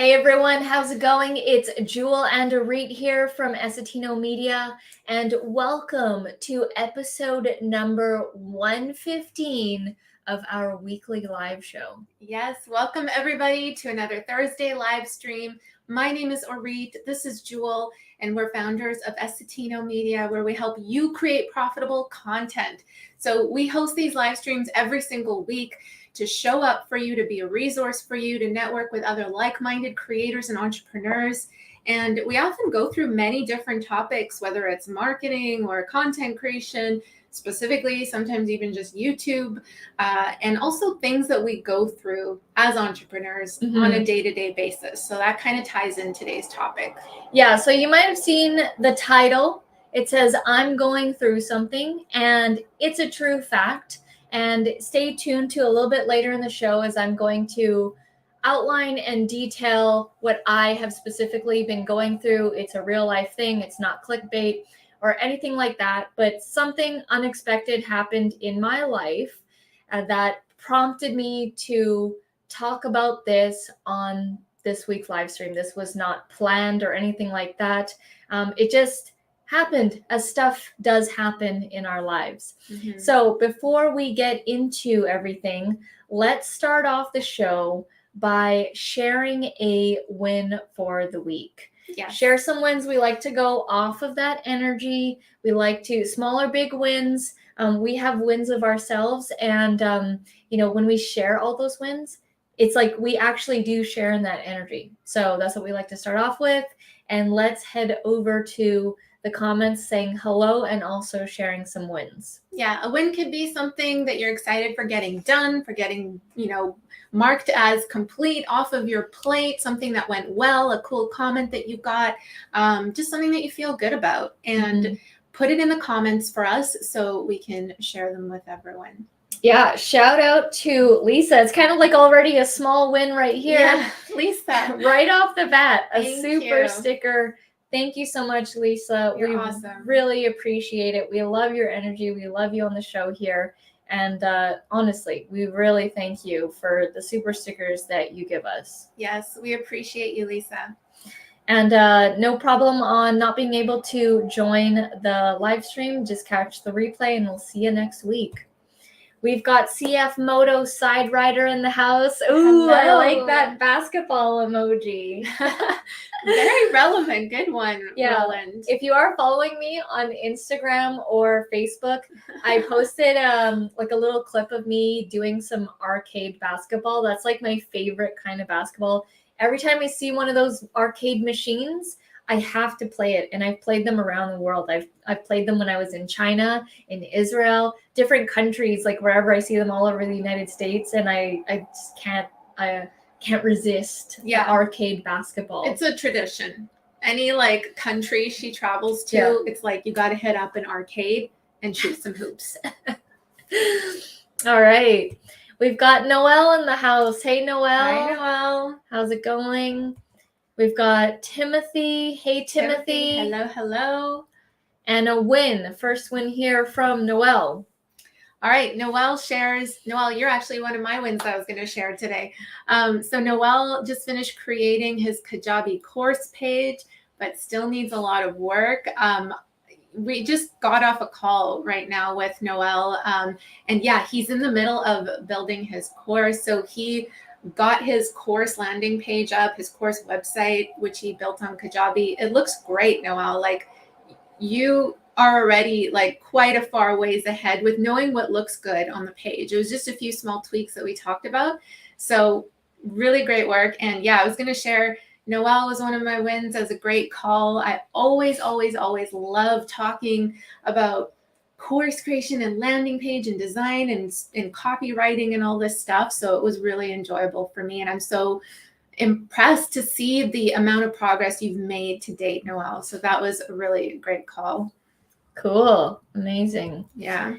Hey everyone, how's it going? It's Jewel and Arit here from Essetino Media, and welcome to episode number 115 of our weekly live show. Yes, welcome everybody to another Thursday live stream. My name is Arit, this is Jewel, and we're founders of Essetino Media, where we help you create profitable content. So we host these live streams every single week to show up for you, to be a resource for you, to network with other like-minded creators and entrepreneurs. And we often go through many different topics, whether it's marketing or content creation, specifically, sometimes even just YouTube, and also things that we go through as entrepreneurs on a day-to-day basis. So that kind of ties in today's topic. Yeah, so you might have seen the title. It says, I'm going through something, and it's a true fact. And stay tuned to a little bit later in the show as I'm going to outline and detail what I have specifically been going through. It's a real life thing. It's not clickbait or anything like that, but something unexpected happened in my life that prompted me to talk about this on this week's live stream. This was not planned or anything like that. It just happened as stuff does happen in our lives. So before we get into everything, let's start off the show by sharing a win for the week. Yes. Share some wins. We like to go off of that energy. We like to small or big wins. We have wins of ourselves, and when we share all those wins, it's like we actually do share in that energy. So that's what we like to start off with. And let's head over to the comments saying hello and also sharing some wins. Yeah, a win could be something that you're excited for getting done, for getting, marked as complete off of your plate, something that went well, a cool comment that you got, just something that you feel good about. And put it in the comments for us so we can share them with everyone. Yeah, shout out to Lisa. It's kind of like already a small win right here. Yeah, Lisa. Right off the bat, a Thank super you. sticker. Thank you so much, Lisa. You're we awesome. Really appreciate it. We love your energy. We love you on the show here. And honestly, we really thank you for the super stickers that you give us. Yes, we appreciate you, Lisa. And no problem on not being able to join the live stream. Just catch the replay and we'll see you next week. We've got CF Moto Side Rider in the house. Ooh, Hello. I like that basketball emoji. Very relevant. Good one, Yeah. Roland. If you are following me on Instagram or Facebook, I posted like a little clip of me doing some arcade basketball. That's like my favorite kind of basketball. Every time I see one of those arcade machines, I have to play it, and I've played them around the world. I've played them when I was in China, in Israel, different countries, like wherever I see them all over the United States, and I just can't resist the arcade basketball. It's a tradition. Any country she travels to, Yeah. It's like you got to hit up an arcade and shoot some hoops. All right, we've got Noelle in the house. Hey, Noelle. Hi, Noelle. How's it going? We've got Timothy. Hey, Timothy. Hello. And a win. First win here from Noelle. All right, Noelle shares. Noelle, you're actually one of my wins that I was going to share today. So Noelle just finished creating his Kajabi course page, but still needs a lot of work. We just got off a call right now with Noelle. And yeah, he's in the middle of building his course. So he got his course landing page up, his course website, which he built on Kajabi. It looks great, Noelle. You are already quite a far ways ahead with knowing what looks good on the page. It was just a few small tweaks that we talked about. So really great work. And yeah, I was going to share, Noelle was one of my wins as a great call. I always love talking about course creation and landing page and design and copywriting and all this stuff. So it was really enjoyable for me. And I'm so impressed to see the amount of progress you've made to date, Noelle. So that was a really great call. Cool. Amazing. Yeah.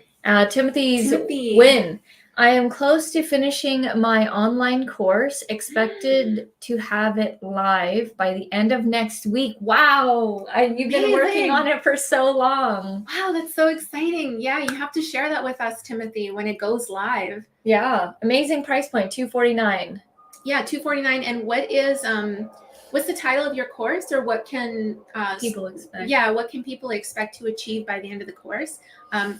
Timothy's win. I am close to finishing my online course, expected to have it live by the end of next week. Wow. You've been working on it for so long. Wow, that's so exciting. Yeah, you have to share that with us, Timothy, when it goes live. Yeah. Amazing price point, $249. Yeah, $249. And what's the title of your course, or what can People expect. Yeah, what can people expect to achieve by the end of the course?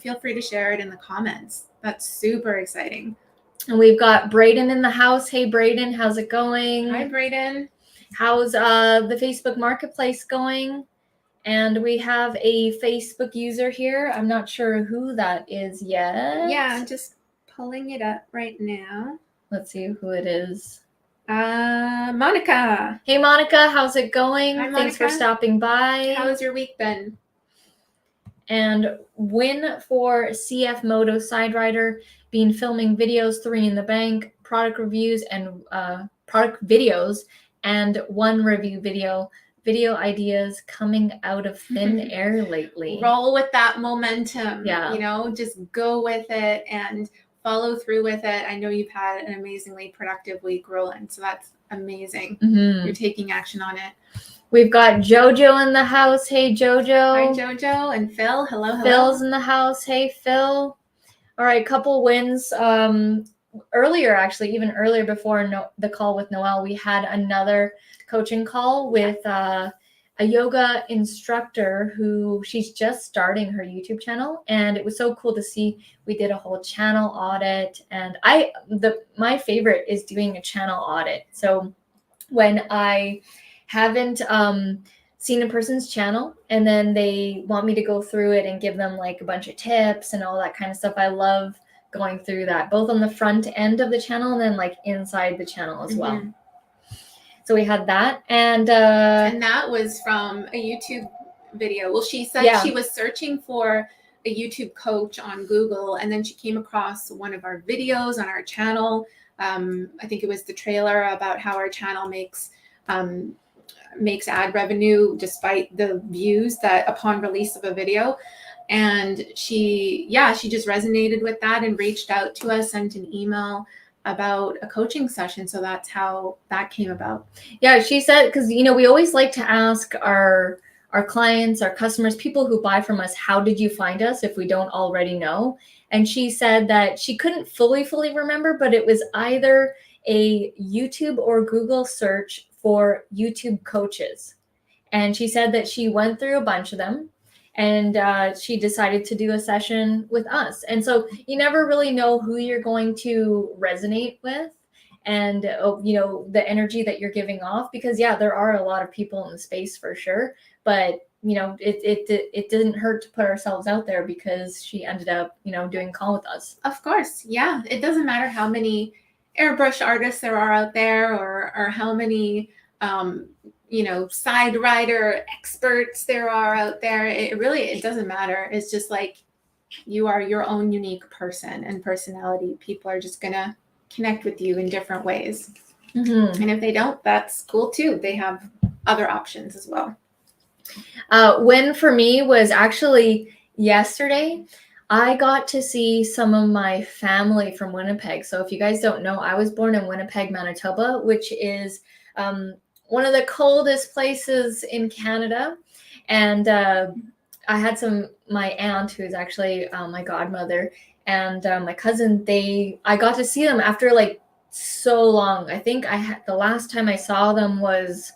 Feel free to share it in the comments. That's super exciting. And we've got Braden in the house. Hey, Braden, how's it going? Hi, Braden. How's the Facebook Marketplace going? And we have a Facebook user here. I'm not sure who that is yet. Yeah, I'm just pulling it up right now. Let's see who it is. Monica. Hey, Monica, how's it going? Hi, Thanks for Monica. stopping by. How's your week been? And win for CF Moto Side Rider, been filming videos, 3 in the bank, product reviews and product videos, and 1 review video. Video ideas coming out of thin air lately. Roll with that momentum. Yeah. You know, just go with it and follow through with it. I know you've had an amazingly productive week, Roland, so that's amazing. Mm-hmm. You're taking action on it. We've got Jojo in the house. Hey, Jojo. Hi, Jojo. And Phil. Hello. Phil's in the house. Hey, Phil. All right, couple wins. Earlier, actually, even earlier before the call with Noelle, we had another coaching call with a yoga instructor who she's just starting her YouTube channel, and it was so cool to see. We did a whole channel audit, and my favorite is doing a channel audit. So when I haven't seen a person's channel and then they want me to go through it and give them like a bunch of tips and all that kind of stuff, I love going through that, both on the front end of the channel and then like inside the channel as well. So we had that, and that was from a YouTube video. Well, she said she was searching for a YouTube coach on Google, and then she came across one of our videos on our channel. I think it was the trailer about how our channel makes ad revenue despite the views that upon release of a video. And she just resonated with that and reached out to us, sent an email about a coaching session. So that's how that came about. Yeah, she said, because we always like to ask our clients, our customers, people who buy from us, how did you find us if we don't already know? And she said that she couldn't fully remember, but it was either a YouTube or Google search for YouTube coaches. And she said that she went through a bunch of them, and she decided to do a session with us. And so you never really know who you're going to resonate with and, the energy that you're giving off, because there are a lot of people in the space for sure. But, it didn't hurt to put ourselves out there, because she ended up, doing a call with us. Of course. Yeah. It doesn't matter how many airbrush artists there are out there, or how many, side rider experts there are out there. It doesn't matter. It's just like you are your own unique person and personality. People are just going to connect with you in different ways. Mm-hmm. And if they don't, that's cool too. They have other options as well. Win for me was actually yesterday. I got to see some of my family from Winnipeg. So if you guys don't know, I was born in Winnipeg, Manitoba, which is one of the coldest places in Canada. And I had my aunt, who is actually my godmother, and my cousin, I got to see them after like so long. I think the last time I saw them was,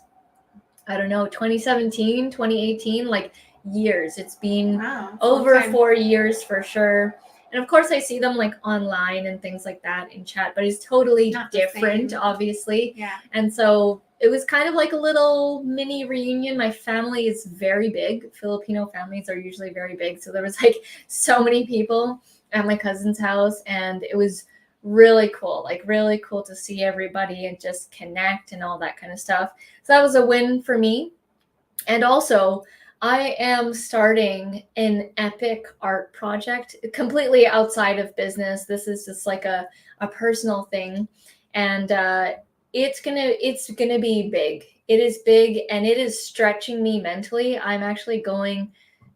I don't know, 2017, 2018, like years. It's been over 4 years for sure. And of course I see them like online and things like that in chat, but it's totally different, obviously. Yeah. And so it was kind of like a little mini reunion. My family is very big. Filipino families are usually very big. So there was like so many people at my cousin's house, and it was really cool to see everybody and just connect and all that kind of stuff. So that was a win for me. And also, I am starting an epic art project completely outside of business. This is just like a personal thing. And it's gonna be big. It is big, and it is stretching me mentally. I'm actually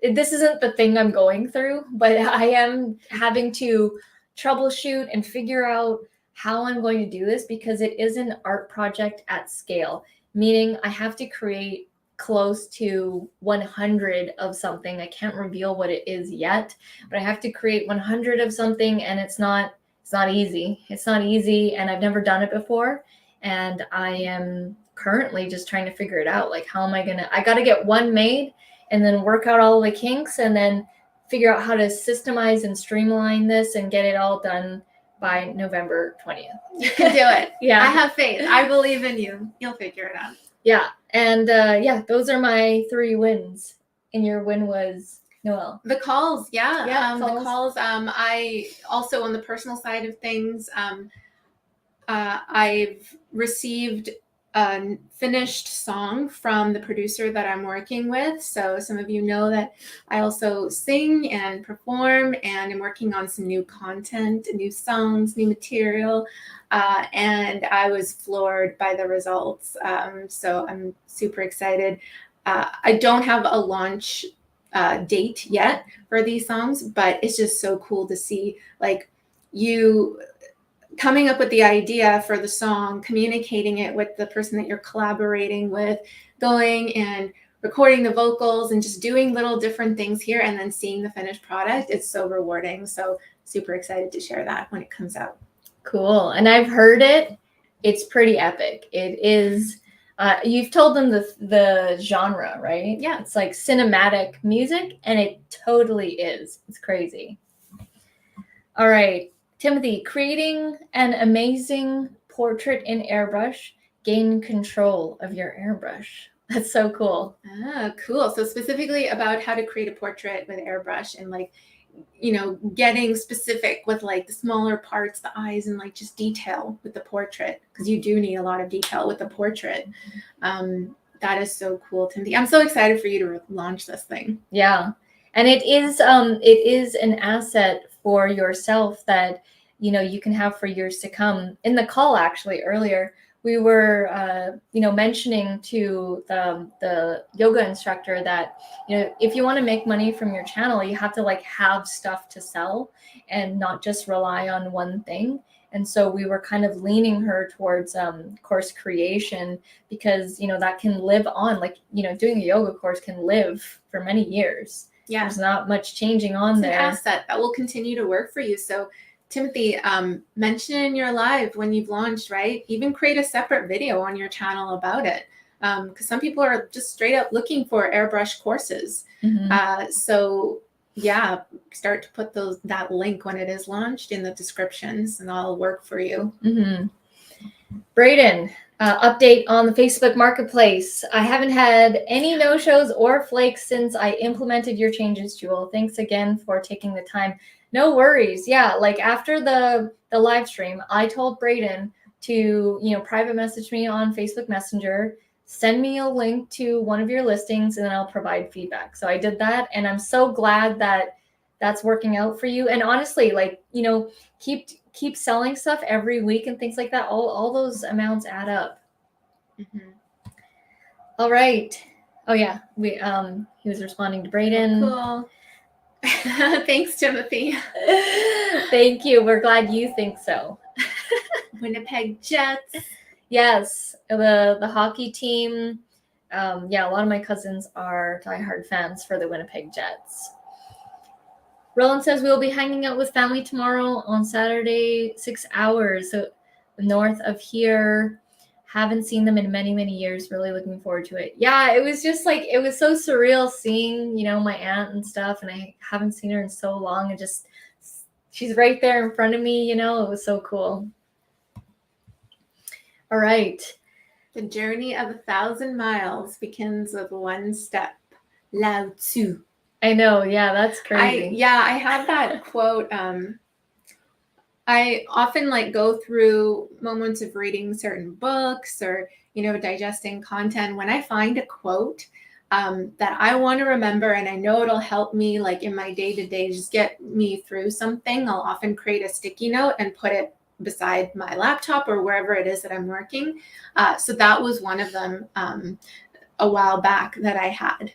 this isn't the thing I'm going through, but I am having to troubleshoot and figure out how I'm going to do this, because it is an art project at scale, meaning I have to create close to 100 of something. I can't reveal what it is yet, but I have to create 100 of something, and it's not easy. It's not easy, and I've never done it before. and I am currently just trying to figure it out. Like, how am I I got to get one made and then work out all the kinks and then figure out how to systemize and streamline this and get it all done by November 20th. You can do it. Yeah. I have faith. I believe in you. You'll figure it out. Yeah. And those are my 3 wins. And your win was Noelle. The calls, Yeah, the calls. I also, on the personal side of things, I've received a finished song from the producer that I'm working with. So some of you know that I also sing and perform, and I'm working on some new content, new songs, new material. And I was floored by the results. So I'm super excited. I don't have a launch date yet for these songs, but it's just so cool to see, like, you coming up with the idea for the song, communicating it with the person that you're collaborating with, going and recording the vocals and just doing little different things here, and then seeing the finished product. It's so rewarding. So super excited to share that when it comes out. Cool. And I've heard it. It's pretty epic. It is. You've told them the genre, right? Yeah. It's like cinematic music, and it totally is. It's crazy. All right. Timothy, creating an amazing portrait in airbrush, gain control of your airbrush. That's so cool. Ah, cool. So specifically about how to create a portrait with airbrush, and like, you know, getting specific with like the smaller parts, the eyes, and like just detail with the portrait, because you do need a lot of detail with the portrait. That is so cool, Timothy. I'm so excited for you to launch this thing. Yeah. And it is an asset for yourself that, you know, you can have for years to come. In the call, actually, earlier, we were, mentioning to the yoga instructor that, you know, if you want to make money from your channel, you have to like have stuff to sell and not just rely on one thing. And so we were kind of leaning her towards course creation, because, you know, that can live on, like, you know, doing a yoga course can live for many years. Yeah. There's not much changing on It's there. an asset that will continue to work for you. So Timothy, mention in your live when you've launched, right? Even create a separate video on your channel about it. Because some people are just straight up looking for airbrush courses. Mm-hmm. So yeah, start to put that link when it is launched in the descriptions, and that'll work for you. Mm-hmm. Braden, update on the Facebook Marketplace. I haven't had any no-shows or flakes since I implemented your changes, Jewel. Thanks again for taking the time. No worries. Yeah, like after the live stream, I told Braden to, you know, private message me on Facebook Messenger, send me a link to one of your listings, and then I'll provide feedback. So I did that, and I'm so glad that that's working out for you. And honestly, like, you know, keep selling stuff every week and things like that. All those amounts add up. Mm-hmm. All right. Oh yeah, he was responding to Braden. Cool. Thanks, Timothy. Thank you. We're glad you think so. Winnipeg Jets. Yes, the hockey team. A lot of my cousins are diehard fans for the Winnipeg Jets. Roland says we'll be hanging out with family tomorrow on Saturday, 6 hours, so north of here. Haven't seen them in many, many years. Really looking forward to it. Yeah, it was just like, it was so surreal seeing, you know, my aunt and stuff, and I haven't seen her in so long, and just, she's right there in front of me, you know, it was so cool. All right. The journey of 1,000 miles begins with one step. Lao Tzu. I know. Yeah, that's crazy. I have that quote. I often like go through moments of reading certain books or, you know, digesting content. When I find a quote that I want to remember, and I know it'll help me like in my day-to-day, just get me through something, I'll often create a sticky note and put it beside my laptop or wherever it is that I'm working. So that was one of them a while back that I had.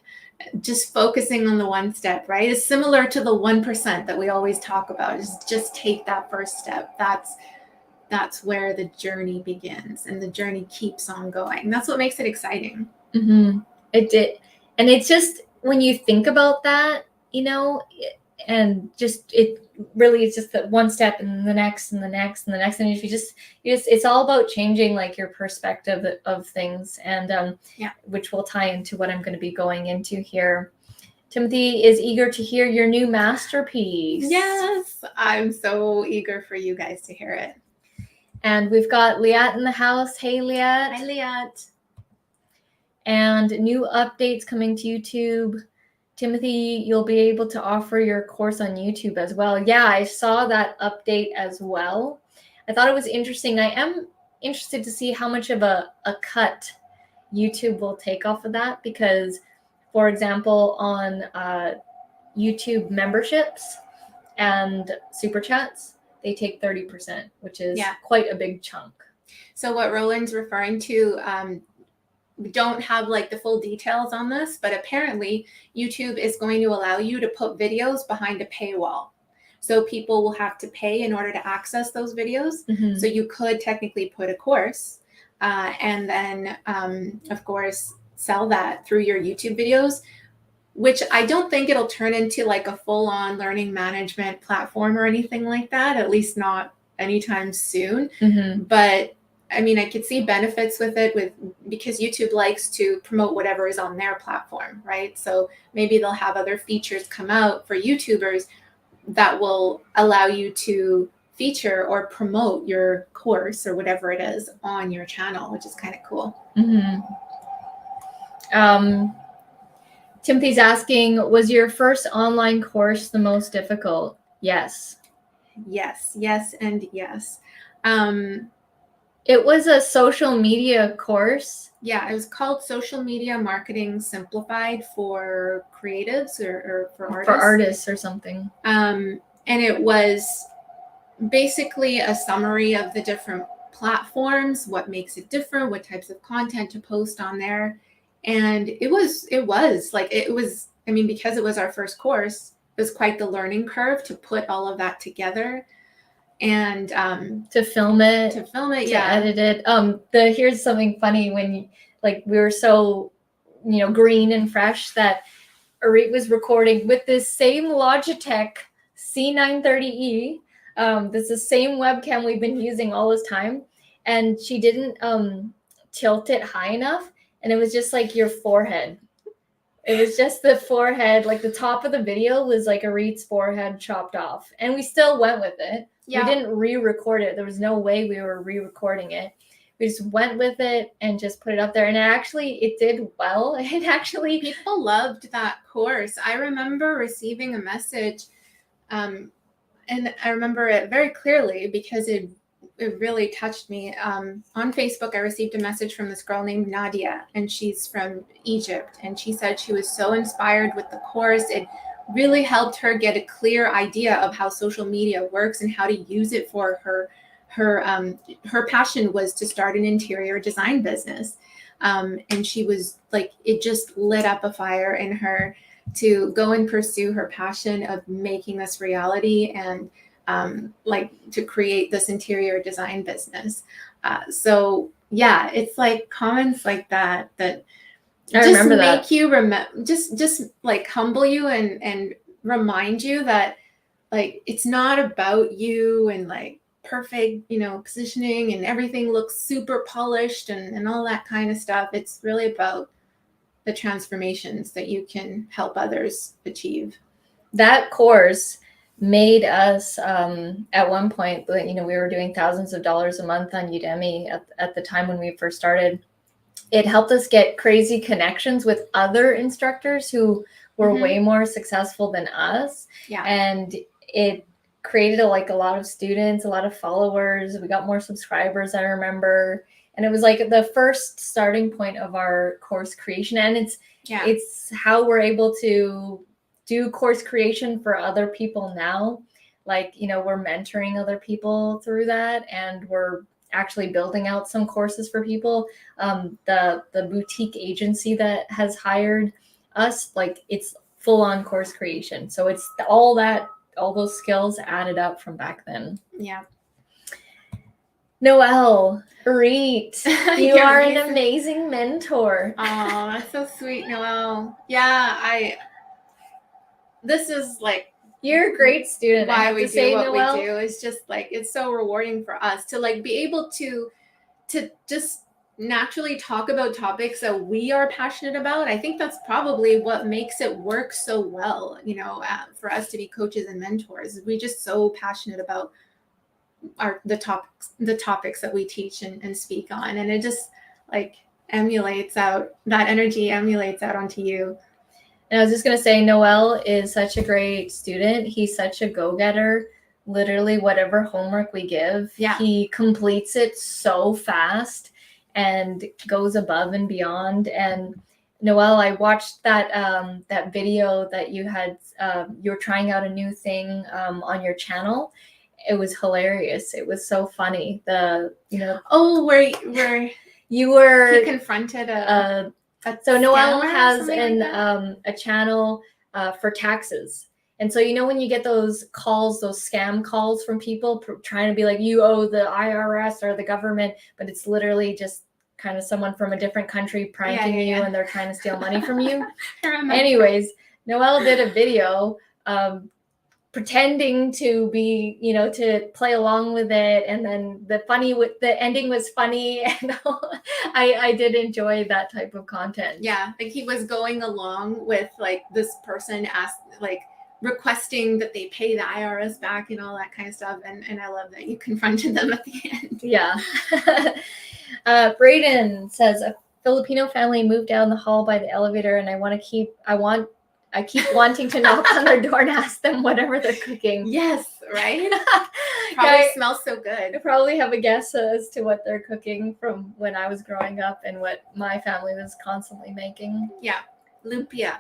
Just focusing on the one step, right? Is similar to the 1% that we always talk about. Is just take that first step. That's where the journey begins, and the journey keeps on going. That's what makes it exciting. Mm-hmm. It did. And it's just, when you think about that, you know, and just it really is just that one step and the next and the next and the next, and if you just it's all about changing like your perspective of things, and which will tie into what I'm going to be going into here. Timothy is eager to hear your new masterpiece. Yes, I'm so eager for you guys to hear it. And we've got Liat in the house. Hey, Liat. Hi, Liat. And new updates coming to YouTube. Timothy, you'll be able to offer your course on YouTube as well. Yeah, I saw that update as well. I thought it was interesting. I am interested to see how much of a cut YouTube will take off of that, because, for example, on YouTube memberships and super chats, they take 30%, which is quite a big chunk. So what Roland's referring to, we don't have like the full details on this, but apparently YouTube is going to allow you to put videos behind a paywall. So people will have to pay in order to access those videos. Mm-hmm. So you could technically put a course and then, of course, sell that through your YouTube videos, which I don't think it'll turn into like a full-on learning management platform or anything like that, at least not anytime soon. Mm-hmm. But I mean, I could see benefits with it because YouTube likes to promote whatever is on their platform, right? So maybe they'll have other features come out for YouTubers that will allow you to feature or promote your course or whatever it is on your channel, which is kind of cool. Mm-hmm. Timothy's asking, was your first online course the most difficult? Yes. Yes, yes, and yes. It was a social media course. Yeah, it was called Social Media Marketing Simplified for creatives or for artists. For artists or something. And it was basically a summary of the different platforms, what makes it different, what types of content to post on there. And it was, I mean, because it was our first course, it was quite the learning curve to put all of that together. And to film it, to edit it. Here's something funny. When we were so green and fresh that Arit was recording with this same Logitech C930E. This is the same webcam we've been using all this time, and she didn't tilt it high enough, and it was just like your forehead. It was just the forehead, like the top of the video was like Arit's forehead chopped off, and we still went with it. Yeah. We didn't re-record it. There was no way we were re-recording it. We just went with it and just put it up there. And it did well. People loved that course. I remember receiving a message, and I remember it very clearly because it really touched me. On Facebook, I received a message from this girl named Nadia, and she's from Egypt. And she said she was so inspired with the course. It really helped her get a clear idea of how social media works and how to use it for her. Her passion was to start an interior design business. And she was like, it just lit up a fire in her to go and pursue her passion of making this reality and to create this interior design business. So yeah, it's like comments like that just make you remember, just like humble you and remind you that like it's not about you and like perfect positioning and everything looks super polished and all that kind of stuff. It's really about the transformations that you can help others achieve. That course made us at one point, we were doing thousands of dollars a month on Udemy at the time when we first started. It helped us get crazy connections with other instructors who were way more successful than us. Yeah. And it created a lot of students, a lot of followers. We got more subscribers, I remember. And it was like the first starting point of our course creation. And it's how we're able to do course creation for other people now. We're mentoring other people through that, and we're actually building out some courses for people. The boutique agency that has hired us, it's full-on course creation. So it's all those skills added up from back then. Yeah. Noelle, Reet, you are an amazing mentor. Oh, that's so sweet, Noelle. Yeah, this is like, You're a great student. I why have we to say, do what Noelle. we do. It's just like, it's so rewarding for us to like be able to just naturally talk about topics that we are passionate about. I think that's probably what makes it work so well, you know, for us to be coaches and mentors. We're just so passionate about the topics that we teach and speak on, and it just like emulates out, that energy emulates out onto you. And I was just going to say, Noelle is such a great student. He's such a go-getter. Literally, whatever homework we give, he completes it so fast and goes above and beyond. And Noelle, I watched that that video that you had. You were trying out a new thing on your channel. It was hilarious. It was so funny. Where you were, he confronted so Noelle has a channel for taxes. And so, you know, when you get those calls, those scam calls from people trying to be like, you owe the IRS or the government, but it's literally just kind of someone from a different country pranking you and they're trying to steal money from you. Anyways, Noelle did a video pretending to be, you know, to play along with it, and then the ending was funny, and I did enjoy that type of content. Yeah, like he was going along with like this person requesting that they pay the IRS back and all that kind of stuff, and I love that you confronted them at the end. Yeah. Brayden says, a Filipino family moved down the hall by the elevator, and I keep wanting to knock on their door and ask them whatever they're cooking. Yes, right? Probably smells so good. I probably have a guess as to what they're cooking from when I was growing up and what my family was constantly making. Yeah, lumpia.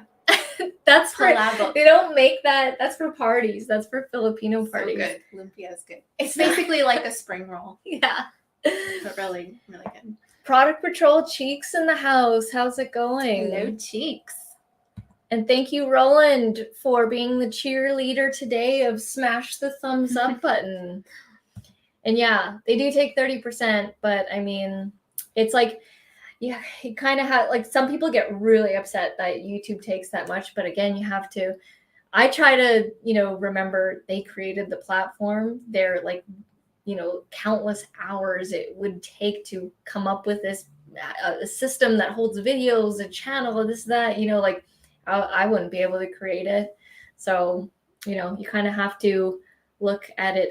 That's for, they don't make that. That's for parties. That's for Filipino parties. So good. Lumpia is good. It's basically like a spring roll. Yeah. But really, really good. Product Patrol Cheeks in the house. How's it going? Hello, Cheeks. And thank you, Roland, for being the cheerleader today of smash the thumbs up button. And yeah, they do take 30%, but I mean, it's like, yeah, it kind of had, like, some people get really upset that YouTube takes that much, but again, you have to, I try to, you know, remember they created the platform. They're like, you know, countless hours it would take to come up with this a system that holds videos, a channel, this, that, you know, like, I wouldn't be able to create it. So, you know, you kind of have to look at it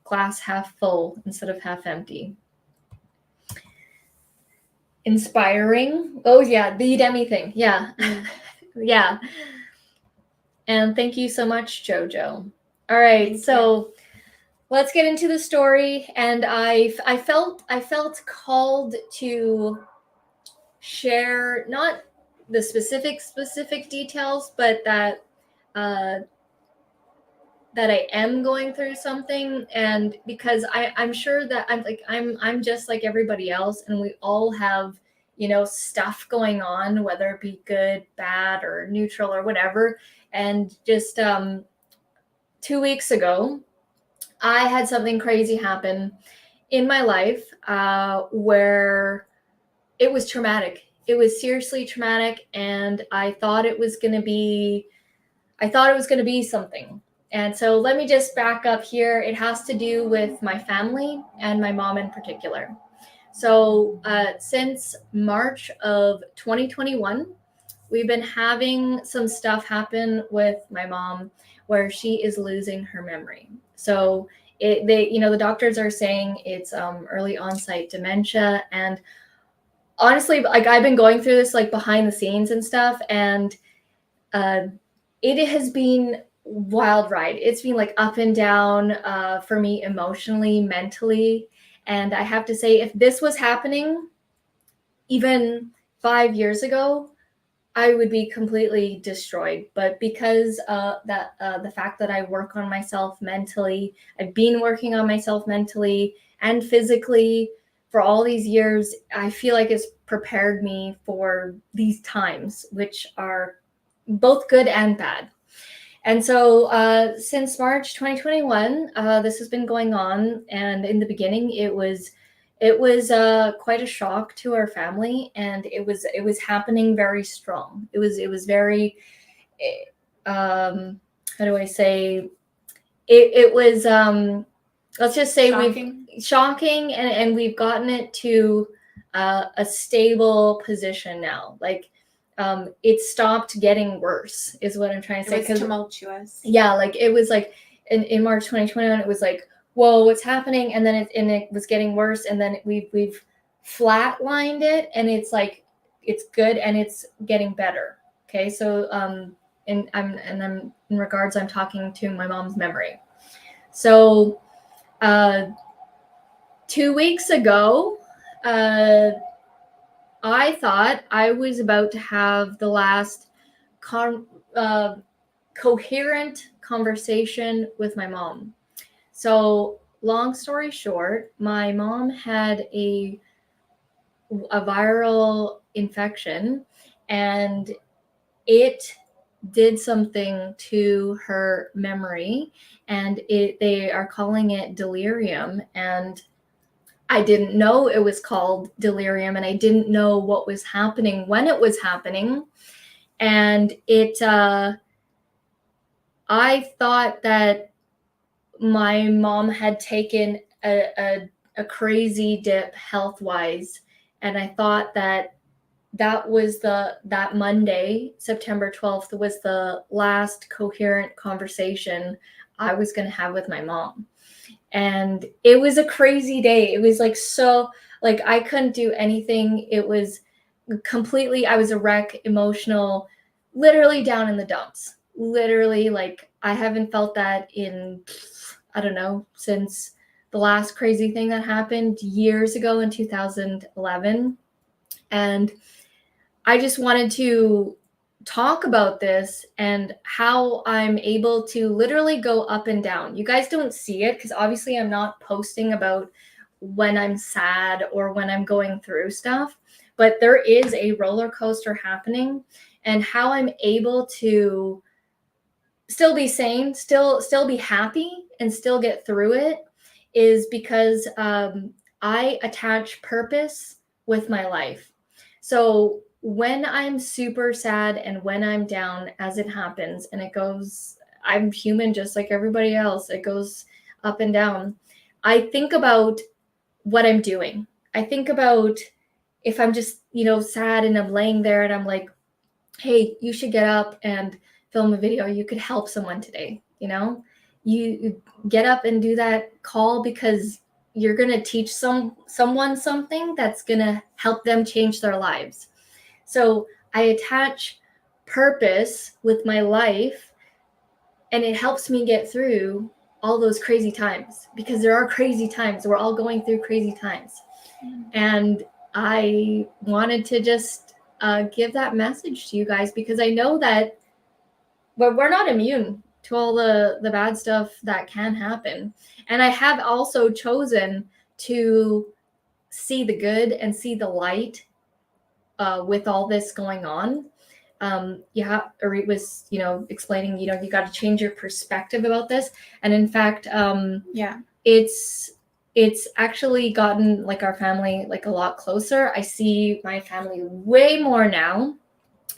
glass half full instead of half empty. Inspiring. Oh yeah, the Udemy thing. Yeah. Yeah. And thank you so much, Jojo. All right, so let's get into the story. And I felt called to share not the specific details, but that that I am going through something, and because I'm sure that I'm just like everybody else, and we all have, you know, stuff going on, whether it be good, bad, or neutral or whatever. And just 2 weeks ago, I had something crazy happen in my life where it was traumatic. It was seriously traumatic, and I thought it was going to be something. And so let me just back up here. It has to do with my family and my mom in particular. So since March of 2021, we've been having some stuff happen with my mom where she is losing her memory. So the doctors are saying it's early onset dementia. And honestly, like, I've been going through this like behind the scenes and stuff, and it has been wild ride. It's been like up and down for me emotionally, mentally. And I have to say, if this was happening even 5 years ago, I would be completely destroyed. But because the fact that I work on myself mentally, I've been working on myself mentally and physically for all these years, I feel like it's prepared me for these times, which are both good and bad. And so since March 2021, this has been going on. And in the beginning, it was quite a shock to our family, and it was happening very strong. It was very how do I say, it was, let's just say Shocking. we've shocking, and we've gotten it to a stable position now. Like, it stopped getting worse is what I'm trying to say. It was tumultuous. Yeah, like it was like in March 2021, it was like, whoa, what's happening? And then it was getting worse, and then we've flatlined it, and it's like it's good and it's getting better. Okay, so and I'm in regards, I'm talking to my mom's memory. So 2 weeks ago, I thought I was about to have the last coherent conversation with my mom. So, long story short, my mom had a viral infection, and it did something to her memory, and they are calling it delirium. And I didn't know it was called delirium, and I didn't know what was happening when it was happening. And I thought that my mom had taken a crazy dip health wise, and I thought that was that Monday, September 12th, was the last coherent conversation I was going to have with my mom. And it was a crazy day. It was like, so, like, I couldn't do anything. It was completely, I was a wreck, emotional, literally down in the dumps. Literally, like, I haven't felt that in, I don't know, since the last crazy thing that happened years ago in 2011. And I just wanted to talk about this and how I'm able to literally go up and down. You guys don't see it because obviously I'm not posting about when I'm sad or when I'm going through stuff, but there is a roller coaster happening, and how I'm able to still be sane, still be happy, and still get through it is because I attach purpose with my life. So when I'm super sad and when I'm down, as it happens, and it goes, I'm human just like everybody else, it goes up and down. I think about what I'm doing. I think about if I'm just, sad and I'm laying there and I'm like, hey, you should get up and film a video. You could help someone today. You get up and do that call because you're going to teach someone something that's going to help them change their lives. So I attach purpose with my life, and it helps me get through all those crazy times, because there are crazy times. We're all going through crazy times. And I wanted to just give that message to you guys, because I know that we're not immune to all the bad stuff that can happen. And I have also chosen to see the good and see the light with all this going on. Arit was, explaining, you got to change your perspective about this. And in fact, it's actually gotten, like, our family, like, a lot closer. I see my family way more now.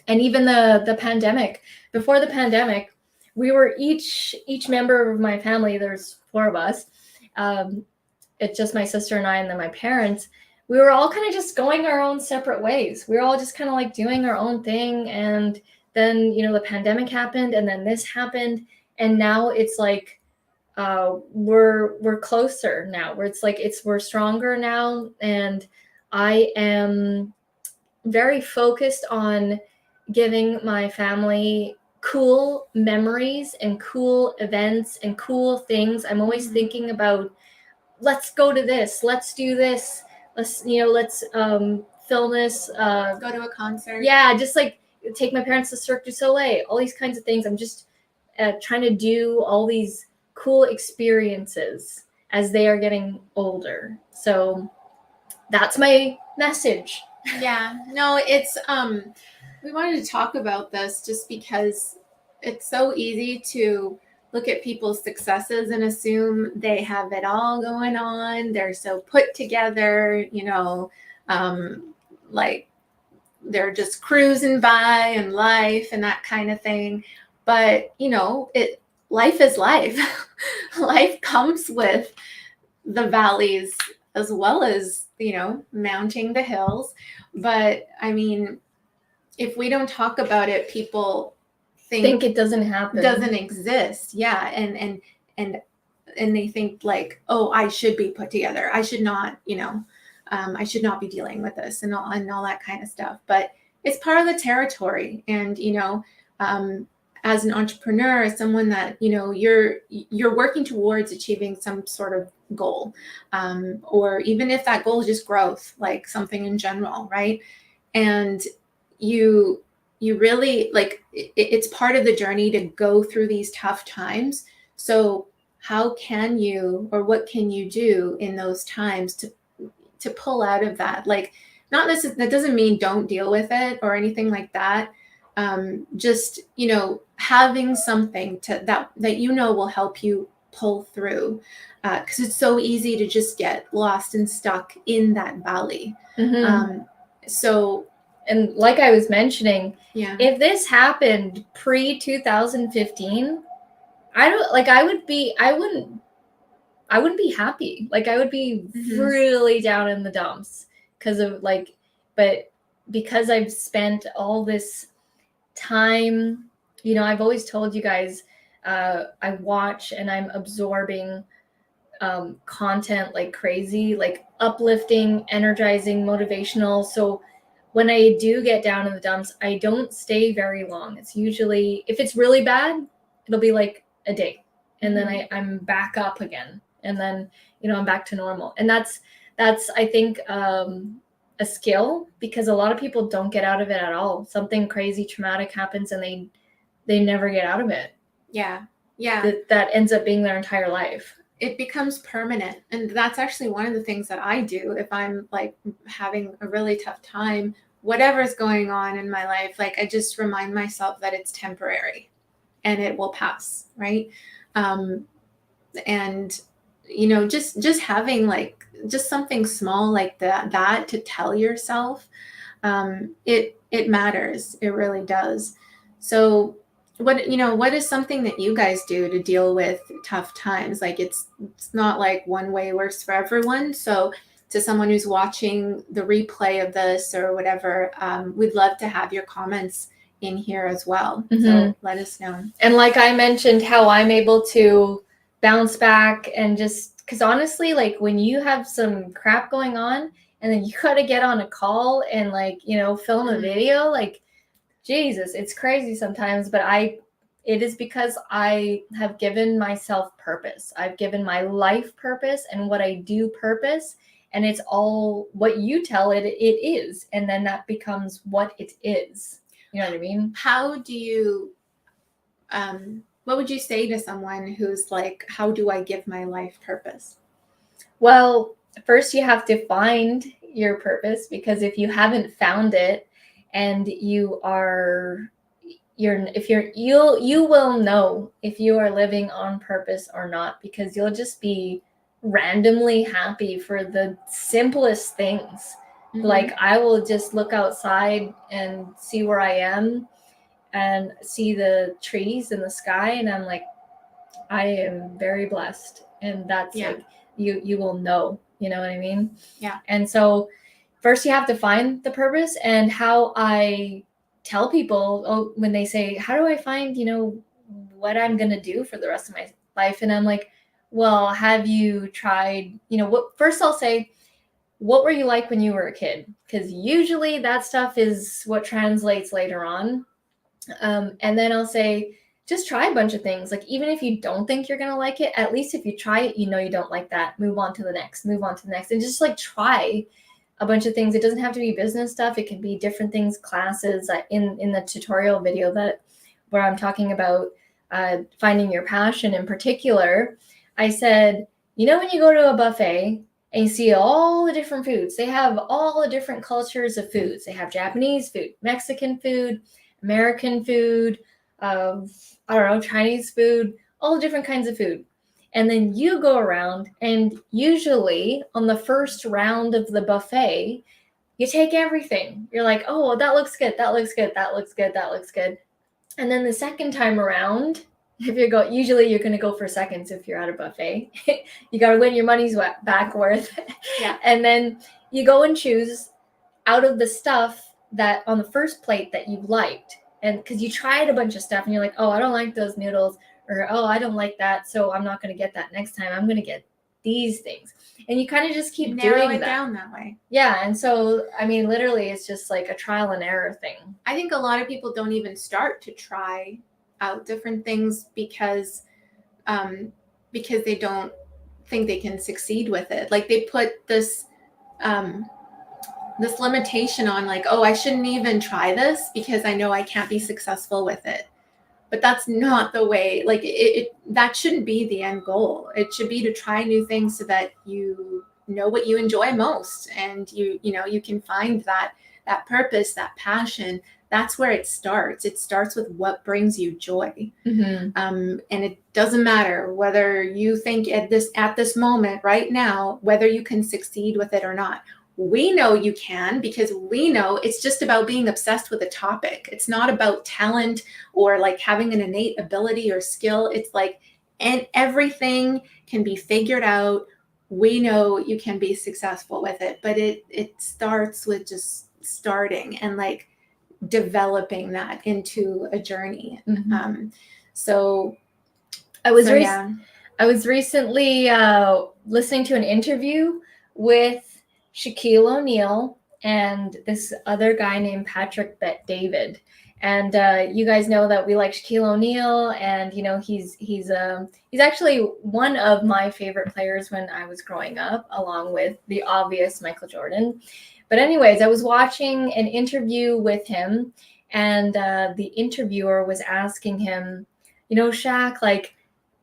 And even the pandemic, before the pandemic, we were each member of my family, there's 4 of us. It's just my sister and I, and then my parents. We were all kind of just going our own separate ways. We were all just kind of like doing our own thing. And then, the pandemic happened, and then this happened. And now it's like, we're closer now, where it's like, we're stronger now. And I am very focused on giving my family cool memories and cool events and cool things. I'm always thinking about, let's go to this, let's do this, let's film this, go to a concert. Yeah, just like take my parents to Cirque du Soleil, all these kinds of things. I'm just trying to do all these cool experiences as they are getting older. So that's my message. Yeah, no, it's we wanted to talk about this just because it's so easy to look at people's successes and assume they have it all going on. They're so put together, like they're just cruising by in life and that kind of thing. But, life is life. Life comes with the valleys as well as, mounting the hills. But I mean, if we don't talk about it, people think it doesn't happen. Doesn't exist. Yeah. And they think like, oh, I should be put together. I should not, I should not be dealing with this and all that kind of stuff. But it's part of the territory. And, as an entrepreneur, as someone that, you're working towards achieving some sort of goal, or even if that goal is just growth, like something in general, right? And you really like it's part of the journey to go through these tough times. So how can you, or what can you do in those times to pull out of that? Like, not that doesn't mean don't deal with it or anything like that. Just, having something that will help you pull through, because it's so easy to just get lost and stuck in that valley. So, and like I was mentioning, yeah, if this happened pre 2015, I wouldn't be happy. Like, I would be really down in the dumps because of but because I've spent all this time, I've always told you guys, I watch and I'm absorbing content like crazy, like uplifting, energizing, motivational. So when I do get down in the dumps, I don't stay very long. It's usually, if it's really bad, it'll be like a day, and then I'm back up again, and then I'm back to normal. And that's I think a skill, because a lot of people don't get out of it at all. Something crazy traumatic happens and they never get out of it. Yeah. That ends up being their entire life. It becomes permanent. And that's actually one of the things that I do if I'm like having a really tough time, whatever's going on in my life. Like, I just remind myself that it's temporary and it will pass, right? And just having like just something small like that to tell yourself, it matters. It really does. So what is something that you guys do to deal with tough times? Like, it's not like one way works for everyone. So to someone who's watching the replay of this or whatever, we'd love to have your comments in here as well. So let us know. And like I mentioned, how I'm able to bounce back, and just because honestly, like, when you have some crap going on and then you gotta get on a call and film a video, like, Jesus, it's crazy sometimes. But it is because I have given myself purpose. I've given my life purpose and what I do purpose, and it's all what you tell it is, and then that becomes what it is. You know what I mean? How do you what would you say to someone who's like, how do I give my life purpose? Well, first you have to find your purpose, because if you haven't found it and you will know if you are living on purpose or not, because you'll just be randomly happy for the simplest things. Like, I will just look outside and see where I am and see the trees and the sky, and I'm like, I am very blessed. And that's like, you will know, you know what I mean? Yeah. And so first you have to find the purpose. And how I tell people, when they say, how do I find, what I'm going to do for the rest of my life? And I'm like, well, have you tried, first I'll say, what were you like when you were a kid? Because usually that stuff is what translates later on. And then I'll say, just try a bunch of things. Like, even if you don't think you're going to like it, at least if you try it, you don't like that. Move on to the next, and just like try a bunch of things. It doesn't have to be business stuff. It can be different things, classes. In the tutorial video where I'm talking about finding your passion in particular, I said, when you go to a buffet and you see all the different foods, they have all the different cultures of foods. They have Japanese food, Mexican food, American food, Chinese food, all the different kinds of food. And then you go around, and usually on the first round of the buffet, you take everything. You're like, oh, that looks good. That looks good. That looks good. That looks good. And then the second time around, usually you're going to go for seconds if you're at a buffet. You got to win your money's back worth. Yeah. And then you go and choose out of the stuff that on the first plate that you liked. And because you tried a bunch of stuff and you're like, oh, I don't like those noodles, or oh, I don't like that, so I'm not going to get that next time. I'm going to get these things. And you kind of just keep narrow doing it down that way. Yeah. And so, I mean, literally, it's just like a trial and error thing. I think a lot of people don't even start to try out different things because they don't think they can succeed with it. Like they put this this limitation on, like, oh, I shouldn't even try this because I know I can't be successful with it. But that's not the way. Like that shouldn't be the end goal. It should be to try new things so that you know what you enjoy most, and you can find that purpose, that passion. That's where it starts. It starts with what brings you joy. Mm-hmm. And it doesn't matter whether you think at this moment right now whether you can succeed with it or not. We know you can, because we know it's just about being obsessed with a topic. It's not about talent or like having an innate ability or skill. It's like, and everything can be figured out. We know you can be successful with it, but it starts with just starting and like developing that into a journey. Mm-hmm. So I was recently listening to an interview with Shaquille O'Neal and this other guy named Patrick Bet-David. And you guys know that we like Shaquille O'Neal, and he's actually one of my favorite players when I was growing up, along with the obvious Michael Jordan. But anyways, I was watching an interview with him, and the interviewer was asking him, Shaq, like,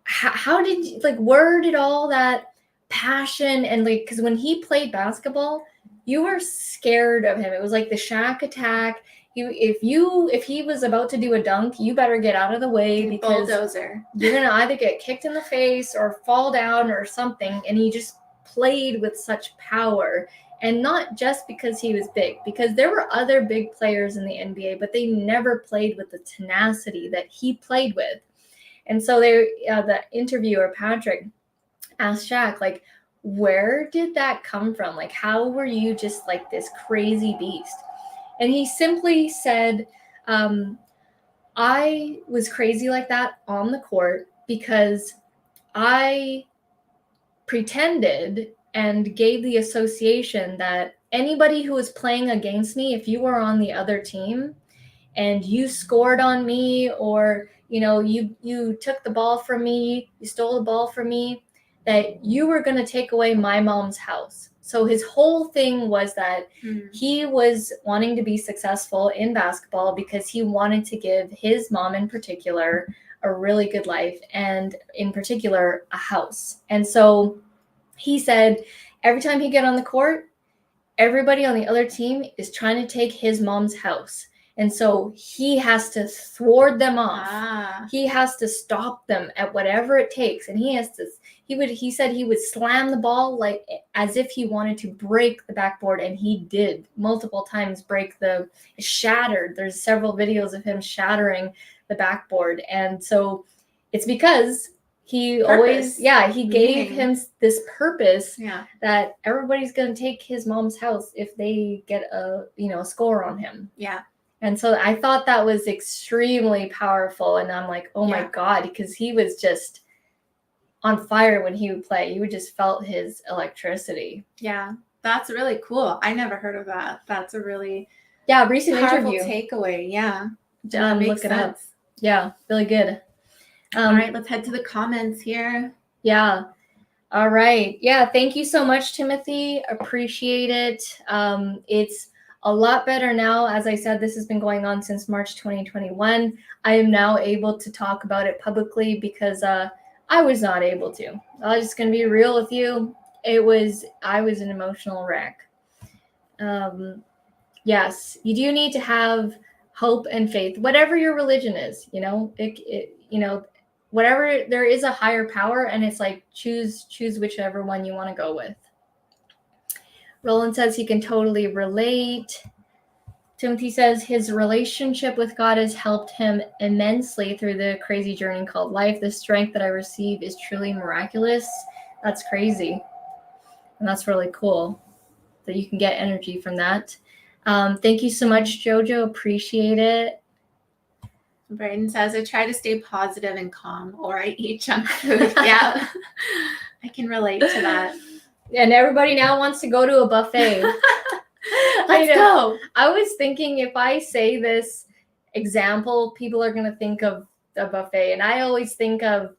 how did you, like, where did all that passion and like, because when he played basketball, you were scared of him. It was like the Shaq attack. If he was about to do a dunk, you better get out of the way, because bulldozer. You're gonna either get kicked in the face or fall down or something. And he just played with such power, and not just because he was big, because there were other big players in the NBA, but they never played with the tenacity that he played with. And so the interviewer Patrick asked Shaq, like, where did that come from? Like, how were you just like this crazy beast? And he simply said, I was crazy like that on the court because I pretended and gave the association that anybody who was playing against me, if you were on the other team and you scored on me, or you took the ball from me, you stole the ball from me, that you were going to take away my mom's house. So his whole thing was that he was wanting to be successful in basketball because he wanted to give his mom in particular a really good life, and in particular a house. And so he said every time he got on the court, everybody on the other team is trying to take his mom's house. And so he has to thwart them off. He has to stop them at whatever it takes. And he said he would slam the ball like as if he wanted to break the backboard. And he did multiple times shattered. There's several videos of him shattering the backboard. And so it's because he gave him this purpose that everybody's going to take his mom's house if they get a score on him. Yeah. And so I thought that was extremely powerful. And I'm like, oh my God, because he was just on fire when he would play. You just felt his electricity. Yeah, that's really cool. I never heard of that. That's a really recent powerful interview. Takeaway. Yeah. Look it up. Yeah, really good. All right, let's head to the comments here. Yeah. All right. Yeah, thank you so much, Timothy. Appreciate it. It's a lot better now. As I said, this has been going on since March 2021. I am now able to talk about it publicly because I was not able to. I'm just going to be real with you. I was an emotional wreck. Yes, you do need to have hope and faith, whatever your religion is, whatever, there is a higher power, and it's like choose whichever one you want to go with. Roland says he can totally relate. Timothy says his relationship with God has helped him immensely through the crazy journey called life. The strength that I receive is truly miraculous. That's crazy. And that's really cool that you can get energy from that. Thank you so much, Jojo. Appreciate it. Braden says, I try to stay positive and calm, or I eat junk food. Yeah, I can relate to that. And everybody now wants to go to a buffet. Let's go. I was thinking if I say this example, people are going to think of a buffet. And I always think of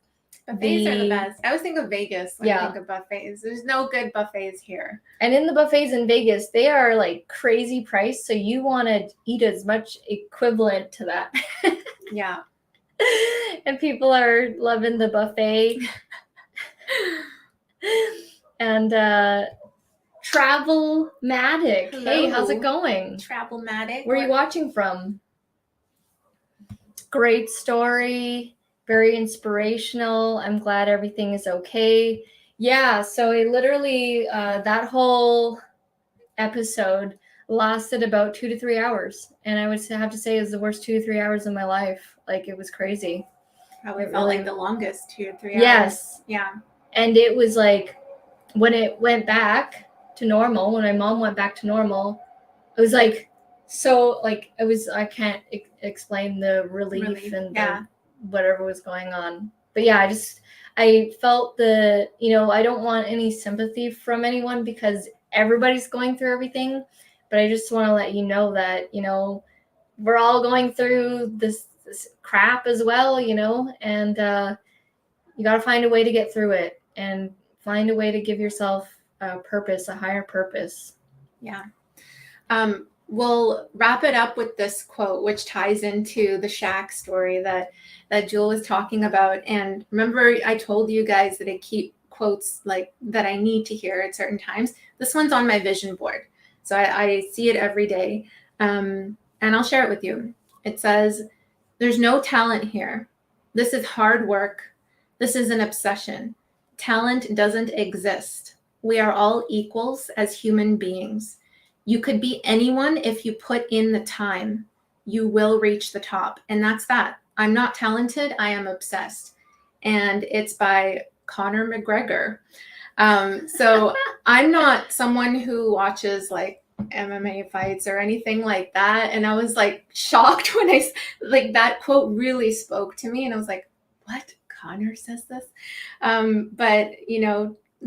buffets are the best. I always think of Vegas when I think of buffets. There's no good buffets here. And in the buffets in Vegas, they are like crazy priced. So you want to eat as much equivalent to that. Yeah. And people are loving the buffet. And Travelmatic. Hello. Hey, how's it going? Travelmatic. Where are you watching from? Great story. Very inspirational. I'm glad everything is okay. Yeah, so it literally, that whole episode lasted about 2 to 3 hours. And I would have to say it was the worst 2 to 3 hours of my life. Like, it was crazy. Probably felt like the longest 2 to 3 hours. Yes. Yeah. And it was like, when it went back to normal, when my mom went back to normal, it was like, so like, it was, I can't explain the relief and the whatever was going on. But yeah, I felt I don't want any sympathy from anyone because everybody's going through everything. But I just want to let you know that, we're all going through this crap as well, and you got to find a way to get through it and find a way to give yourself a purpose, a higher purpose. Yeah. We'll wrap it up with this quote, which ties into the shack story that Jewel was talking about. And remember, I told you guys that I keep quotes like that I need to hear at certain times. This one's on my vision board. So I see it every day. And I'll share it with you. It says, there's no talent here. This is hard work. This is an obsession. Talent doesn't exist. We are all equals as human beings. You could be anyone if you put in the time. You will reach the top. And that's that. I'm not talented. I am obsessed. And it's by Conor McGregor. So I'm not someone who watches like MMA fights or anything like that. And I was like shocked when that quote really spoke to me. And I was like, what? Conor says this? But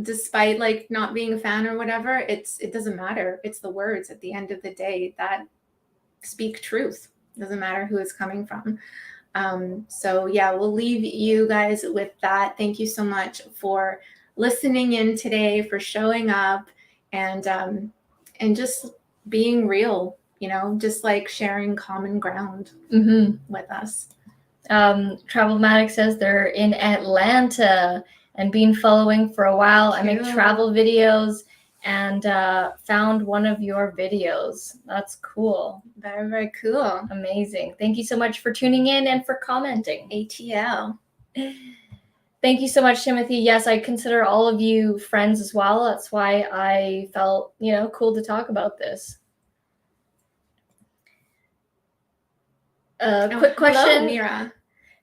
despite like not being a fan or whatever, it doesn't matter. It's the words at the end of the day that speak truth. It doesn't matter who it's coming from. So yeah, we'll leave you guys with that. Thank you so much for listening in today, for showing up and just being real, just like sharing common ground with us. Travelmatic says they're in Atlanta and been following for a while. I make travel videos and found one of your videos. That's cool. Very, very cool. Amazing. Thank you so much for tuning in and for commenting. ATL. Thank you so much, Timothy. Yes, I consider all of you friends as well. That's why I felt, cool to talk about this. Quick question. Hello,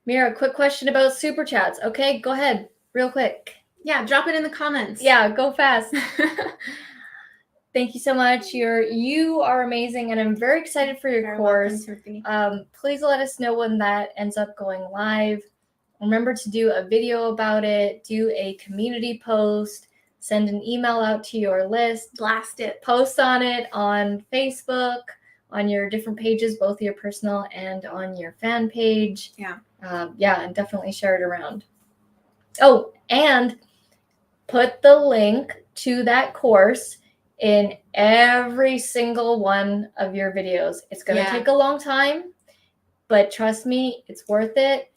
Mira, quick question about super chats. Okay, go ahead. Real quick. Yeah, drop it in the comments. Yeah, go fast. Thank you so much. You are amazing, and I'm very excited for your course. Please let us know when that ends up going live. Remember to do a video about it, do a community post, send an email out to your list, blast it, post on it on Facebook, on your different pages, both your personal and on your fan page. Yeah. And definitely share it around. Oh, and put the link to that course in every single one of your videos. It's going to take a long time, but trust me, it's worth it.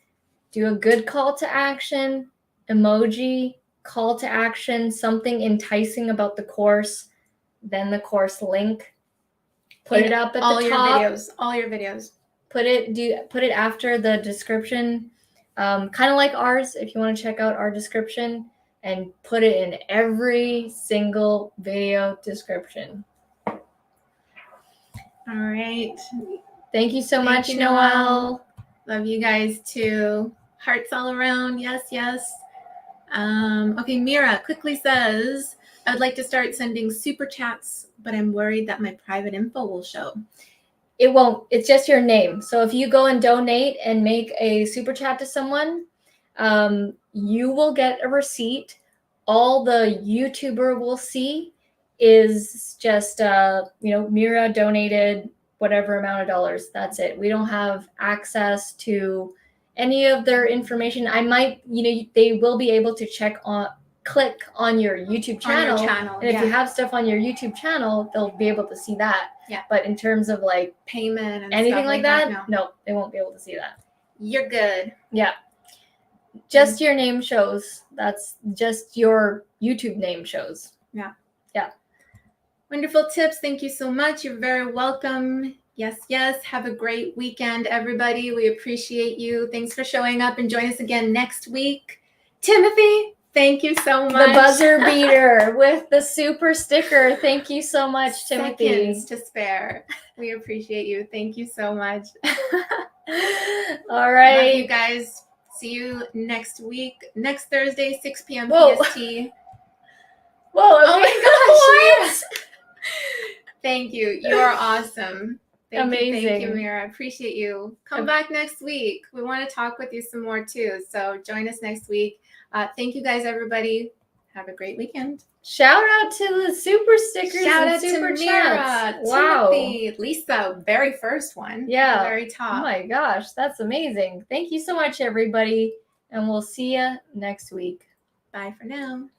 Do a good call to action, emoji, call to action, something enticing about the course, then the course link. Put it up at the top. All your videos. Put it after the description, kind of like ours, if you want to check out our description, and put it in every single video description. All right. Thank you so Thank much, you, Noelle. Love you guys too. Hearts all around. Yes, yes. Okay, Mira quickly says, I would like to start sending super chats, but I'm worried that my private info will show. It won't. It's just your name. So if you go and donate and make a super chat to someone, you will get a receipt. All the YouTuber will see is just, Mira donated whatever amount of dollars. That's it. We don't have access to any of their information. I might, they will be able to click on your YouTube channel. And if you have stuff on your YouTube channel, they'll be able to see that. Yeah. But in terms of like payment and anything stuff like that, no, they won't be able to see that. You're good. Yeah. Just your name shows. That's just your YouTube name shows. Yeah. Yeah. Wonderful tips. Thank you so much. You're very welcome. Yes, yes. Have a great weekend, everybody. We appreciate you. Thanks for showing up, and join us again next week. Timothy, thank you so much. The buzzer beater with the super sticker. Thank you so much, Timothy. Seconds to spare. We appreciate you. Thank you so much. All right. Love you guys. See you next week. Next Thursday, 6 p.m. Whoa. PST. Whoa. Oh my gosh. What? Thank you. You are awesome. Amazing. Thank you, Mira. I appreciate you. Come back next week. We want to talk with you some more too. So join us next week. Thank you guys, everybody. Have a great weekend. Shout out to the super stickers. Shout and out super to chats. Mira, Wow. Timothy, Lisa, very first one. Yeah. The very top. Oh my gosh, that's amazing. Thank you so much, everybody. And we'll see you next week. Bye for now.